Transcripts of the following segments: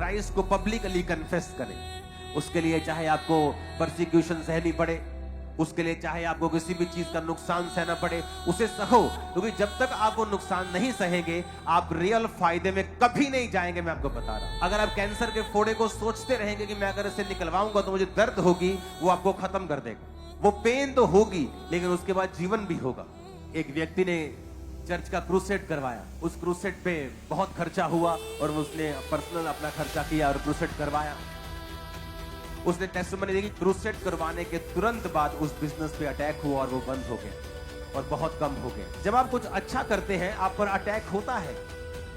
Christ को publicly confess करें। उसके लिए चाहे आपको परसिक्यूशन सहनी पड़े, उसके लिए चाहे आपको किसी भी चीज का नुकसान सहना पड़े, उसे सहो, क्योंकि जब तक आप वो नुकसान नहीं सहेंगे आप रियल फायदे में कभी नहीं जाएंगे। मैं आपको बता रहा हूं, अगर आप कैंसर के फोड़े को सोचते रहेंगे कि मैं अगर इसे निकलवाऊंगा तो मुझे दर्द होगी, वो आपको खत्म कर देगा। वो पेन तो होगी लेकिन उसके बाद जीवन भी होगा। एक व्यक्ति ने चर्च का क्रूसेड करवाया, उस क्रूसेड पे बहुत खर्चा हुआ और उसने पर्सनल अपना खर्चा किया और क्रूसेड करवाया। उसने टेस्टिमनी दी कि क्रूसेड करवाने के तुरंत बाद उस बिजनेस पे अटैक हुआ और वो बंद हो गए और बहुत कम हो गए। जब आप कुछ अच्छा करते हैं आप पर अटैक होता है,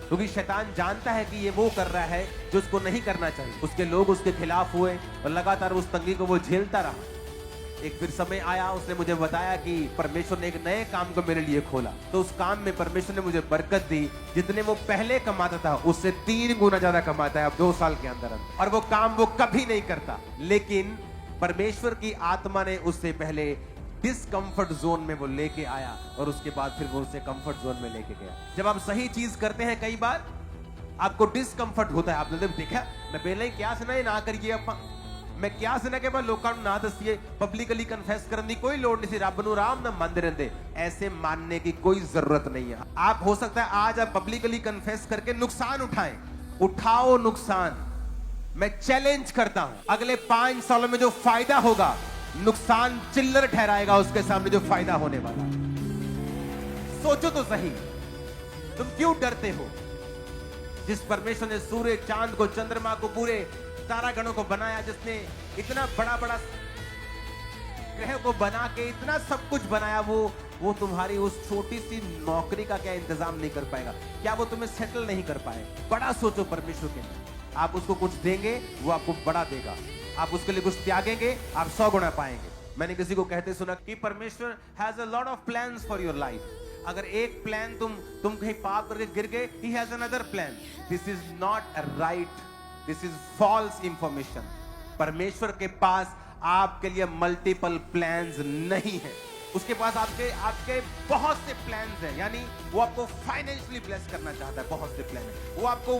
क्योंकि शैतान जानता है कि ये वो कर रहा है जो उसको नहीं करना चाहिए। उसके लोग उसके खिलाफ हुए और लगातार उस तंगी को वो झेलता रहा। एक फिर समय आया, उसने मुझे बताया कि परमेश्वर ने एक नए काम को मेरे लिए खोला, तो उस काम में परमेश्वर ने मुझे बरकत दी। जितने वो पहले कमाता था उससे 3 गुना ज्यादा कमाता है अब 2 साल के अंदर। और वो काम वो कभी नहीं करता, लेकिन परमेश्वर की आत्मा ने उससे पहले डिस्कंफर्ट जोन में वो लेके आया और उसके बाद फिर वो उसे कंफर्ट जोन में लेके गया। जब आप सही चीज करते हैं कई बार आपको डिस्कंफर्ट होता है। आपने देखा मैं पहले ही क्या सुना ना करिए, मैं क्या सुना के बाद लोगों ना दसिए, पब्लिकली कन्फेस करने की कोई लोड़ नहीं सी, रब नूं राम ना मनदे रहंदे, ऐसे मानने की कोई जरूरत नहीं है। आप हो सकता है आज आप पब्लिकली कन्फेस करके नुकसान उठाएं, उठाओ नुकसान। मैं चैलेंज करता हूं अगले 5 सालों में जो फायदा होगा नुकसान चिल्लर ठहराएगा उसके सामने जो फायदा होने वाला। सोचो तो सही, तुम क्यों डरते हो? जिस परमेश्वर ने सूर्य, चांद को, चंद्रमा को, पूरे तारागणों को बनाया, जिसने इतना बड़ा बड़ा ग्रह को बना के इतना सब कुछ बनाया, वो तुम्हारी उस छोटी सी नौकरी का क्या इंतजाम नहीं कर पाएगा? क्या वो तुम्हें सेटल नहीं कर पाएगा? बड़ा सोचो परमेश्वर के लिए। आप उसको कुछ देंगे वो आपको बड़ा देगा, आप उसके लिए कुछ त्यागेंगे आप 100 गुना पाएंगे। मैंने किसी को कहते सुना कि परमेश्वर has a lot of plans for your life. अगर एक प्लान तुम कहीं पाप करके गिर गए, he has another plan. This is not a right, this is false information. परमेश्वर के पास आपके लिए मल्टीपल प्लान्स नहीं है। उसके पास आपके बहुत से प्लान्स हैं, यानी वो आपको फाइनेंशियली ब्लेस करना चाहता है, बहुत से प्लान है। वो आपको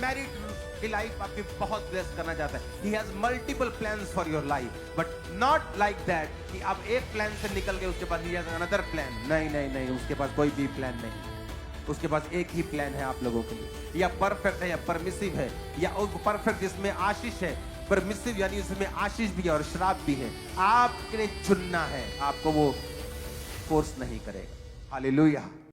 मैरिड की लाइफ आपकी बहुत ब्लेस करना चाहता है। He has multiple plans for your life, but not like that कि आप एक प्लान से निकल गए उसके पास ही हैज अनदर प्लान। नहीं नहीं नहीं, उसके पास कोई भी प्लान नहीं। उसके पास एक ही प्लान है आप लोगों के लिए, या परफेक्ट है या परमिसिव है, या परफेक्ट जिसमें आशीष है, परमिसिव यानी उसमें आशीष भी है और श्राप भी है। आपने चुनना है, आपको वो फोर्स नहीं करेगा। हालेलुया।